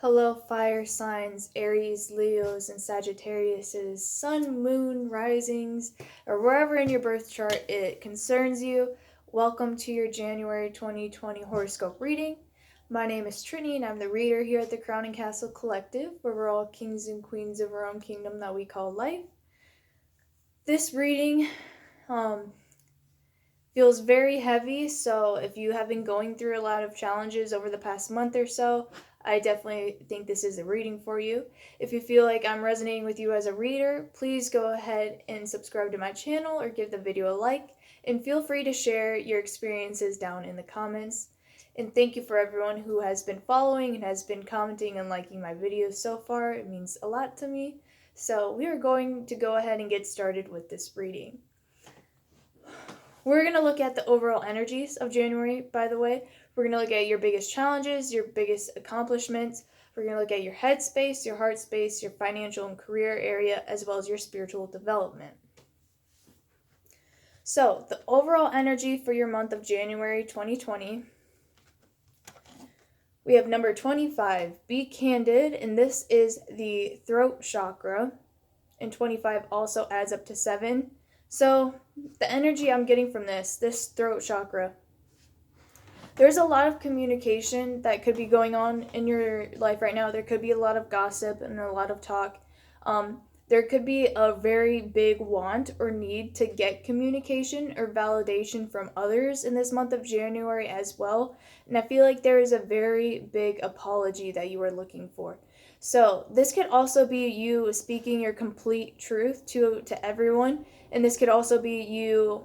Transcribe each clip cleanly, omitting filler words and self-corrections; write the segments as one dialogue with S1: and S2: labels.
S1: Hello, fire signs, Aries, Leos, and Sagittariuses, Sun, Moon, Risings, or wherever in your birth chart it concerns you. Welcome to your January 2020 horoscope reading. My name is Trittany, and I'm the reader here at the Crown and Castle Collective, where we're all kings and queens of our own kingdom that we call life. This reading feels very heavy, so if you have been going through a lot of challenges over the past month or so, I definitely think this is a reading for you. If you feel like I'm resonating with you as a reader, please go ahead and subscribe to my channel or give the video a like, and feel free to share your experiences down in the comments. And thank you for everyone who has been following and has been commenting and liking my videos so far. It means a lot to me. So we are going to go ahead and get started with this reading. We're going to look at the overall energies of January, by the way. We're going to look at your biggest challenges, your biggest accomplishments. We're going to look at your head space, your heart space, your financial and career area, as well as your spiritual development. So, the overall energy for your month of January 2020. We have number 25, be candid, and this is the throat chakra. And 25 also adds up to 7. So, the energy I'm getting from this throat chakra, there's a lot of communication that could be going on in your life right now. There could be a lot of gossip and a lot of talk. There could be a very big want or need to get communication or validation from others in this month of January as well. And I feel like there is a very big apology that you are looking for. So this could also be you speaking your complete truth to everyone. And this could also be you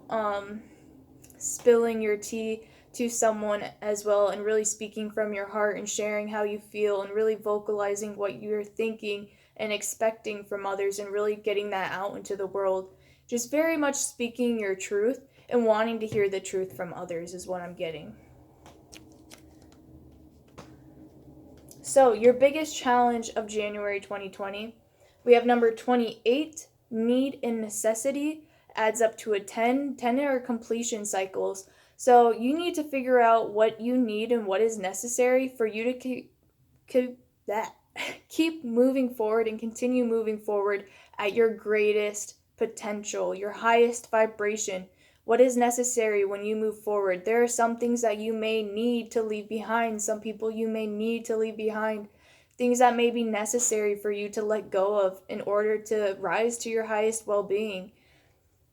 S1: spilling your tea to someone as well, and really speaking from your heart and sharing how you feel and really vocalizing what you're thinking and expecting from others and really getting that out into the world. Just very much speaking your truth and wanting to hear the truth from others is what I'm getting. So, your biggest challenge of January 2020, we have number 28, need and necessity, adds up to a 10. 10 are completion cycles. So, you need to figure out what you need and what is necessary for you to keep moving forward and continue moving forward at your greatest potential, your highest vibration. What is necessary when you move forward? There are some things that you may need to leave behind, some people you may need to leave behind, things that may be necessary for you to let go of in order to rise to your highest well-being.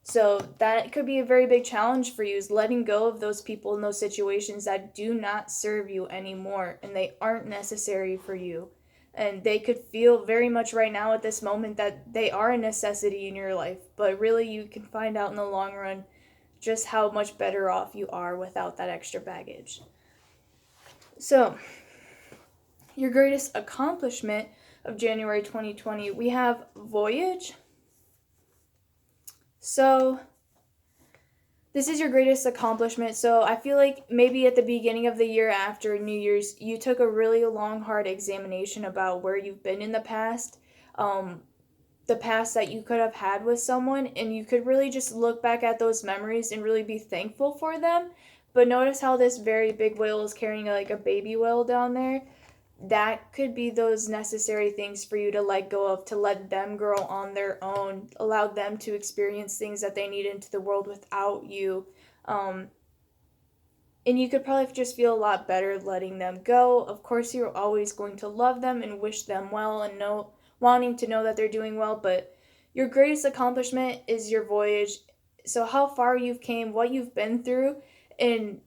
S1: So that could be a very big challenge for you, is letting go of those people and those situations that do not serve you anymore and they aren't necessary for you. And they could feel very much right now at this moment that they are a necessity in your life, but really you can find out in the long run just how much better off you are without that extra baggage. So, your greatest accomplishment of January 2020, we have voyage. So, this is your greatest accomplishment. So, I feel like maybe at the beginning of the year after New Year's, you took a really long, hard examination about where you've been in the past that you could have had with someone, and you could really just look back at those memories and really be thankful for them. But notice how this very big whale is carrying like a baby whale down there. That could be those necessary things for you to let go of, to let them grow on their own, allow them to experience things that they need into the world without you. And you could probably just feel a lot better letting them go. Of course, you're always going to love them and wish them well and wanting to know that they're doing well, but your greatest accomplishment is your voyage. So how far you've came, what you've been through, and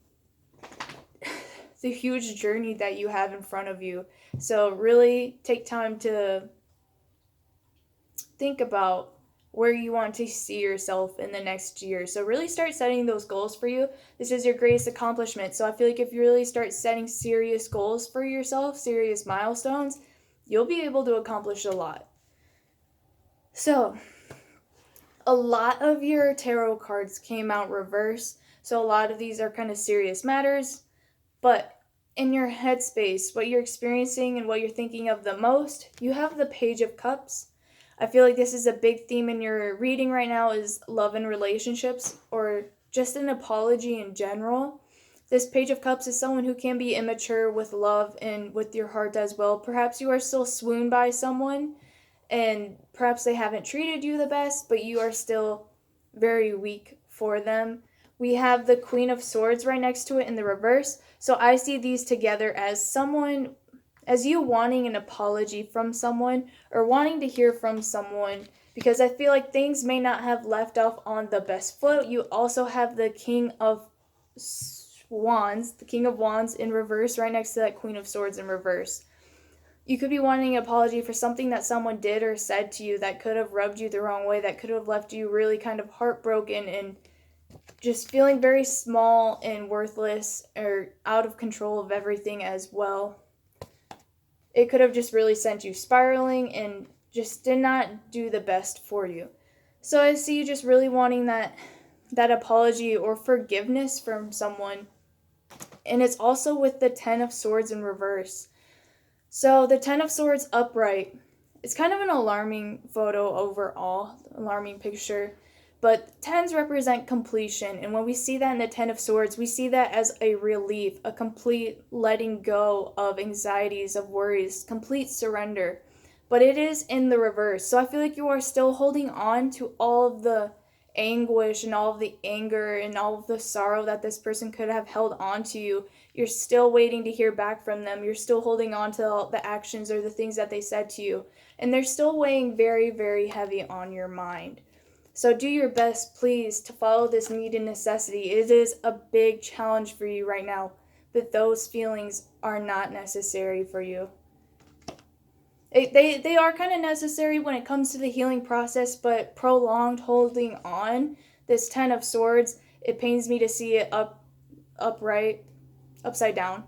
S1: the huge journey that you have in front of you. So really take time to think about where you want to see yourself in the next year. So really start setting those goals for you. This is your greatest accomplishment. So I feel like if you really start setting serious goals for yourself, serious milestones, you'll be able to accomplish a lot. So, a lot of your tarot cards came out reverse. So a lot of these are kind of serious matters. But in your headspace, what you're experiencing and what you're thinking of the most, you have the Page of Cups. I feel like this is a big theme in your reading right now, is love and relationships, or just an apology in general. This Page of Cups is someone who can be immature with love and with your heart as well. Perhaps you are still swooned by someone and perhaps they haven't treated you the best, but you are still very weak for them. We have the Queen of Swords right next to it in the reverse. So I see these together as someone, as you wanting an apology from someone or wanting to hear from someone, because I feel like things may not have left off on the best foot. You also have the King of Wands in reverse right next to that Queen of Swords in reverse. You could be wanting an apology for something that someone did or said to you that could have rubbed you the wrong way, that could have left you really kind of heartbroken and just feeling very small and worthless or out of control of everything as well. It could have just really sent you spiraling and just did not do the best for you. So I see you just really wanting that apology or forgiveness from someone. And it's also with the Ten of Swords in reverse. So the Ten of Swords upright, it's kind of an alarming photo overall, alarming picture. But tens represent completion, and when we see that in the Ten of Swords, we see that as a relief, a complete letting go of anxieties, of worries, complete surrender. But it is in the reverse. So I feel like you are still holding on to all of the anguish and all of the anger and all of the sorrow that this person could have held on to you. You're still waiting to hear back from them. You're still holding on to all the actions or the things that they said to you. And they're still weighing very, very heavy on your mind. So do your best, please, to follow this need and necessity. It is a big challenge for you right now, but those feelings are not necessary for you. They are kind of necessary when it comes to the healing process, but prolonged holding on, this Ten of Swords, it pains me to see it upright, upside down.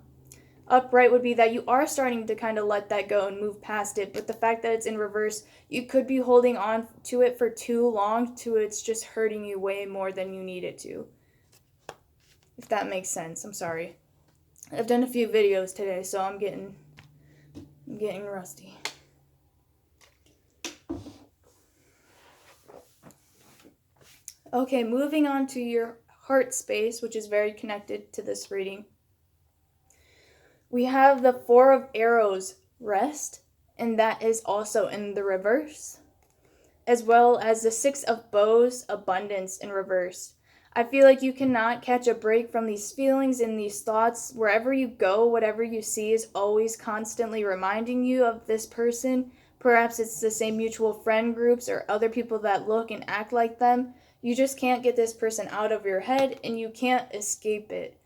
S1: Upright would be that you are starting to kind of let that go and move past it, but the fact that it's in reverse, you could be holding on to it for too long to it's just hurting you way more than you need it to. If that makes sense. I'm sorry. I've done a few videos today, so I'm getting rusty. Okay, moving on to your heart space, which is very connected to this reading. We have the Four of Arrows, rest, and that is also in the reverse, as well as the Six of Bows, abundance, in reverse. I feel like you cannot catch a break from these feelings and these thoughts. Wherever you go, whatever you see is always constantly reminding you of this person. Perhaps it's the same mutual friend groups or other people that look and act like them. You just can't get this person out of your head and you can't escape it.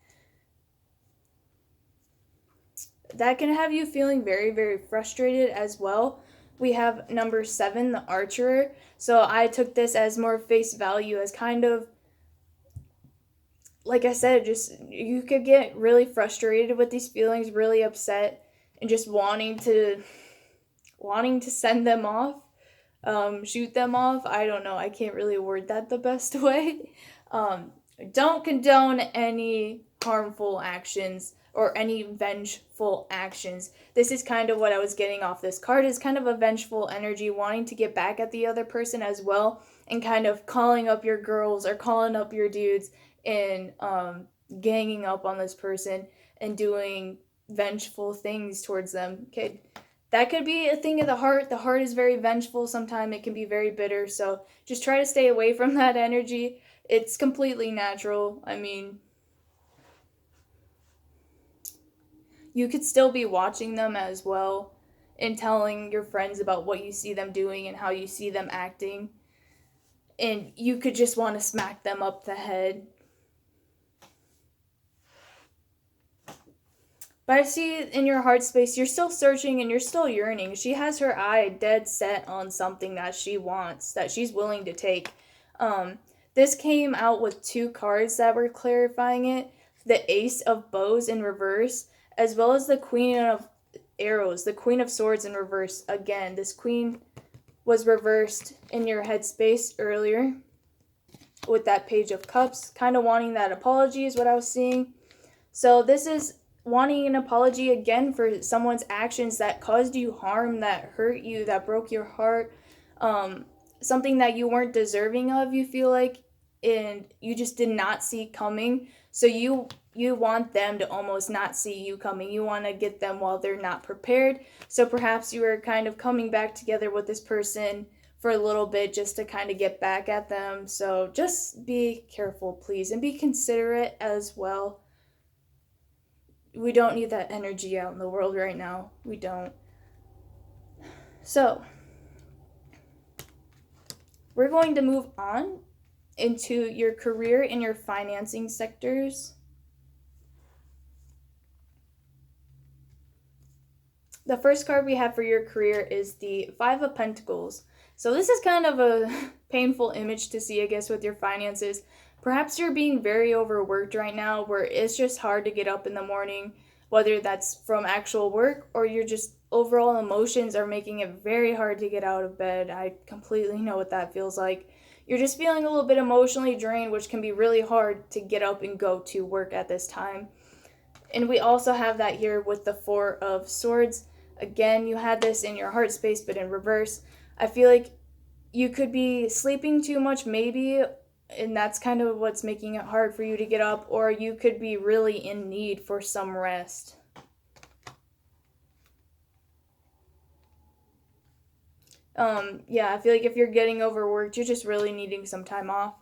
S1: That can have you feeling very, very frustrated as well. We have number 7, the Archer. So I took this as more face value, as kind of, like I said, just you could get really frustrated with these feelings, really upset, and just wanting to send them off, shoot them off. I don't know. I can't really word that the best way. Don't condone any harmful actions or any vengeful actions. This is kind of what I was getting off this card, is kind of a vengeful energy, wanting to get back at the other person as well, and kind of calling up your girls or calling up your dudes and ganging up on this person and doing vengeful things towards them. Okay, that could be a thing of the heart. The heart is very vengeful. Sometimes it can be very bitter, so just try to stay away from that energy. It's completely natural. I mean, you could still be watching them as well and telling your friends about what you see them doing and how you see them acting. And you could just want to smack them up the head. But I see in your heart space, you're still searching and you're still yearning. She has her eye dead set on something that she wants, that she's willing to take. This came out with 2 cards that were clarifying it. The Ace of Bows in reverse, as well as the Queen of Arrows, the Queen of Swords in reverse. Again, this Queen was reversed in your headspace earlier with that Page of Cups. Kind of wanting that apology is what I was seeing. So this is wanting an apology again for someone's actions that caused you harm, that hurt you, that broke your heart. Something that you weren't deserving of, you feel like, and you just did not see coming. So you want them to almost not see you coming. You want to get them while they're not prepared. So perhaps you are kind of coming back together with this person for a little bit just to kind of get back at them. So just be careful, please, and be considerate as well. We don't need that energy out in the world right now. We don't. So we're going to move on into your career and your financing sectors. The first card we have for your career is the Five of Pentacles. So this is kind of a painful image to see, I guess, with your finances. Perhaps you're being very overworked right now, where it's just hard to get up in the morning, whether that's from actual work or you're just overall emotions are making it very hard to get out of bed. I completely know what that feels like. You're just feeling a little bit emotionally drained, which can be really hard to get up and go to work at this time. And we also have that here with the Four of Swords. Again, you had this in your heart space, but in reverse. I feel like you could be sleeping too much, maybe, and that's kind of what's making it hard for you to get up, or you could be really in need for some rest. I feel like if you're getting overworked, you're just really needing some time off.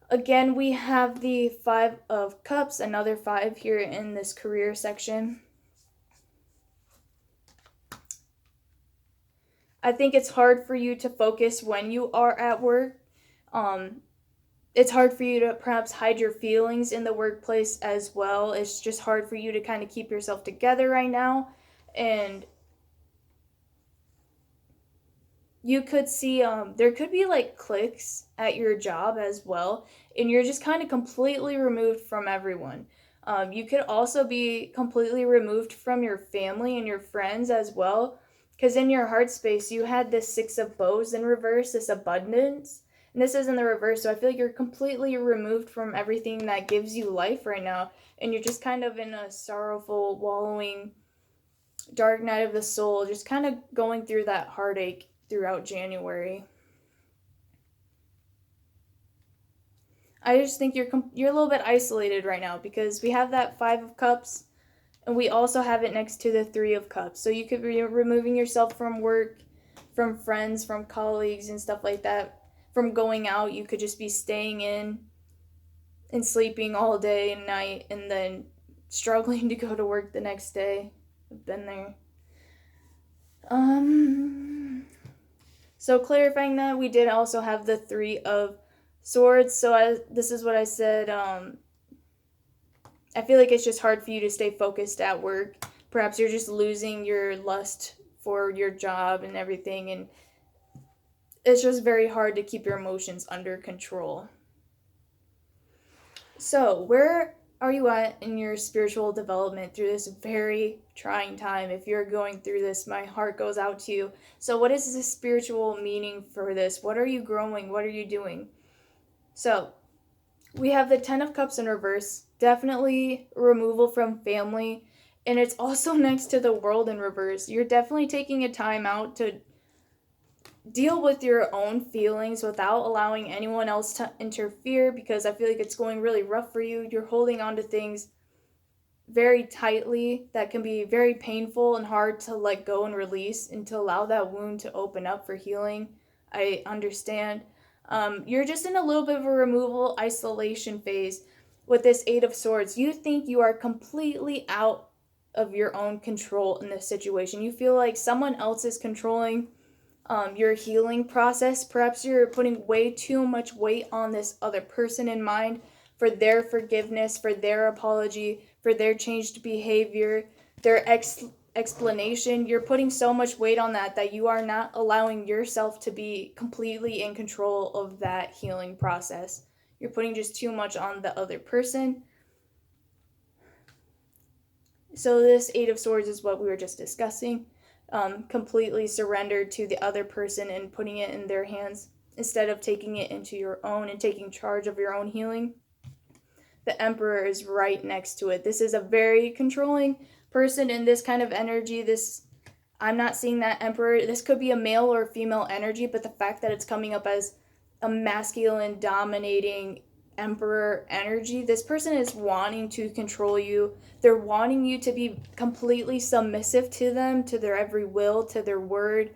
S1: Again, we have the Five of Cups, another five here in this career section. I think it's hard for you to focus when you are at work. It's hard for you to perhaps hide your feelings in the workplace as well. It's just hard for you to kind of keep yourself together right now. And you could see there could be like cliques at your job as well, and you're just kind of completely removed from everyone. You could also be completely removed from your family and your friends as well, because in your heart space you had this Six of Bows in reverse, this abundance, and this is in the reverse. So I feel like you're completely removed from everything that gives you life right now, and you're just kind of in a sorrowful, wallowing, dark night of the soul, just kind of going through that heartache throughout January. I just think you're a little bit isolated right now, because we have that Five of Cups and we also have it next to the Three of Cups. So you could be removing yourself from work, from friends, from colleagues and stuff like that. From going out, you could just be staying in and sleeping all day and night and then struggling to go to work the next day. I've been there. So clarifying that, we did also have the Three of Swords. So this is what I said. I feel like it's just hard for you to stay focused at work. Perhaps you're just losing your lust for your job and everything, and it's just very hard to keep your emotions under control. So where are you at in your spiritual development through this very trying time? If you're going through this, my heart goes out to you. So what is the spiritual meaning for this? What are you growing? What are you doing? So we have the Ten of Cups in reverse. Definitely removal from family. And it's also next to the World in reverse. You're definitely taking a time out to deal with your own feelings without allowing anyone else to interfere, because I feel like it's going really rough for you. You're holding on to things very tightly that can be very painful and hard to let go and release, and to allow that wound to open up for healing. I understand. You're just in a little bit of a removal isolation phase with this Eight of Swords. You think you are completely out of your own control in this situation. You feel like someone else is controlling your healing process. Perhaps you're putting way too much weight on this other person in mind, for their forgiveness, for their apology, for their changed behavior, their explanation. You're putting so much weight on that you are not allowing yourself to be completely in control of that healing process. You're putting just too much on the other person. So this Eight of Swords is what we were just discussing. Completely surrendered to the other person and putting it in their hands instead of taking it into your own and taking charge of your own healing. The Emperor is right next to it. This is a very controlling person in this kind of energy. I'm not seeing that Emperor. This could be a male or female energy, but the fact that it's coming up as a masculine, dominating, Emperor energy. This person is wanting to control you. They're wanting you to be completely submissive to them, to their every will, to their word,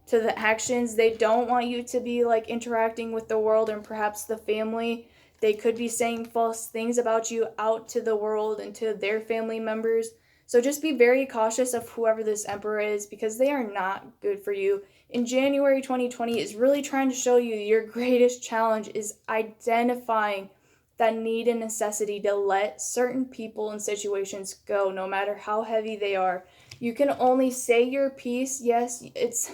S1: to the actions. They don't want you to be like interacting with the world and perhaps the family. They could be saying false things about you out to the world and to their family members. So just be very cautious of whoever this emperor is, because they are not good for you. In January 2020 is really trying to show you your greatest challenge is identifying that need and necessity to let certain people and situations go, no matter how heavy they are. You can only say your piece. Yes, it's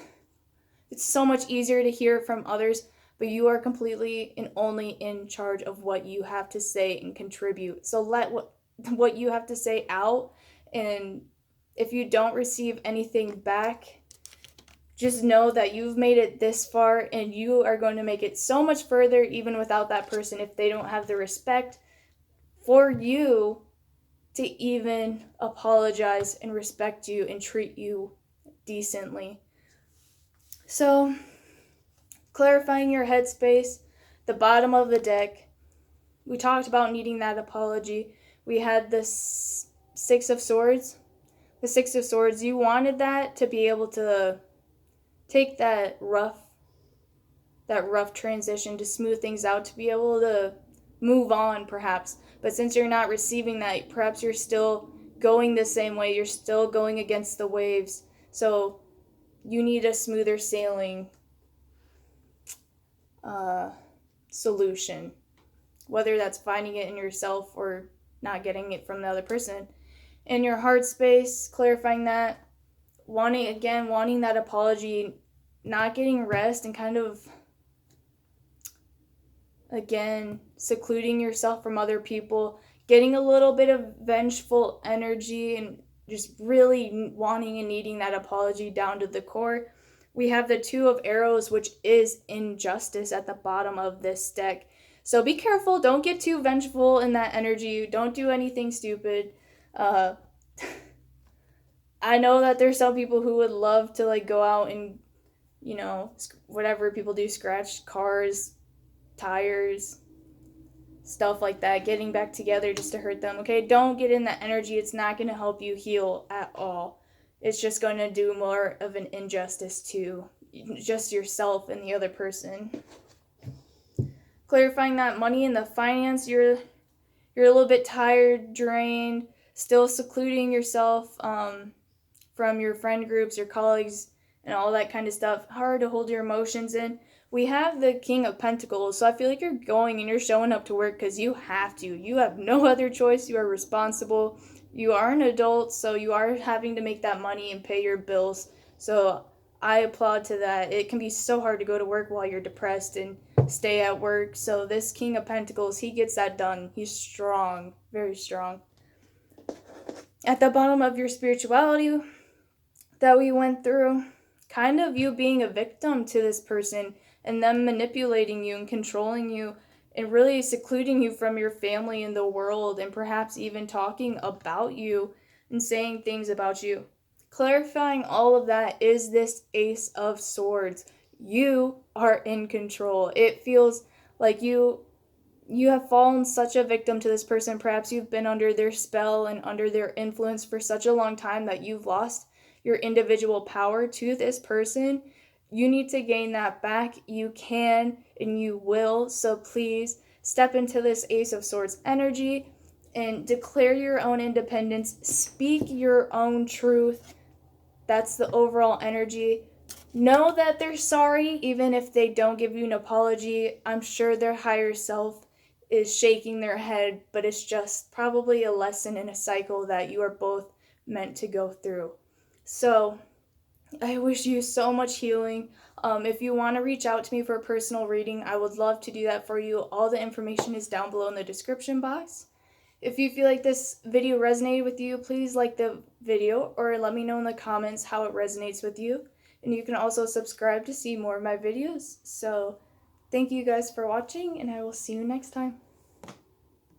S1: so much easier to hear from others, but you are completely and only in charge of what you have to say and contribute. So let what you have to say out, and if you don't receive anything back, just know that you've made it this far and you are going to make it so much further even without that person, if they don't have the respect for you to even apologize and respect you and treat you decently. So, clarifying your headspace, the bottom of the deck, we talked about needing that apology. We had this Six of Swords. The Six of Swords, you wanted that to be able to take that rough transition, to smooth things out, to be able to move on perhaps. But since you're not receiving that, perhaps you're still going the same way. You're still going against the waves. So you need a smoother sailing solution, whether that's finding it in yourself or not getting it from the other person. In your heart space, clarifying that, wanting that apology, not getting rest, and kind of again secluding yourself from other people, getting a little bit of vengeful energy, and just really wanting and needing that apology down to the core. We have the Two of Arrows, which is injustice at the bottom of this deck. So be careful. Don't get too vengeful in that energy. Don't do anything stupid. I know that there's some people who would love to like go out and, whatever people do, scratch cars, tires, stuff like that, getting back together just to hurt them. Okay, don't get in that energy. It's not going to help you heal at all. It's just going to do more of an injustice to just yourself and the other person. Clarifying that money and the finance, you're a little bit tired, drained, still secluding yourself from your friend groups, your colleagues, and all that kind of stuff. Hard to hold your emotions in. We have the King of Pentacles, so I feel like you're going and you're showing up to work because you have to. You have no other choice. You are responsible. You are an adult, so you are having to make that money and pay your bills. So I applaud to that. It can be so hard to go to work while you're depressed and stay at work. So this King of Pentacles, he gets that done. He's strong, very strong. At the bottom of your spirituality that we went through, kind of you being a victim to this person and them manipulating you and controlling you and really secluding you from your family and the world, and perhaps even talking about you and saying things about you. Clarifying all of that is this Ace of Swords. You are in control. It feels like you have fallen such a victim to this person. Perhaps you've been under their spell and under their influence for such a long time that you've lost your individual power to this person. You need to gain that back. You can and you will. So please step into this Ace of Swords energy and declare your own independence. Speak your own truth. That's the overall energy. Know that they're sorry, even if they don't give you an apology. I'm sure their higher self is shaking their head, but it's just probably a lesson in a cycle that you are both meant to go through. So I wish you so much healing. If you want to reach out to me for a personal reading, I would love to do that for you. All the information is down below in the description box. If you feel like this video resonated with you, please like the video or let me know in the comments how it resonates with you. And you can also subscribe to see more of my videos. So thank you guys for watching, and I will see you next time.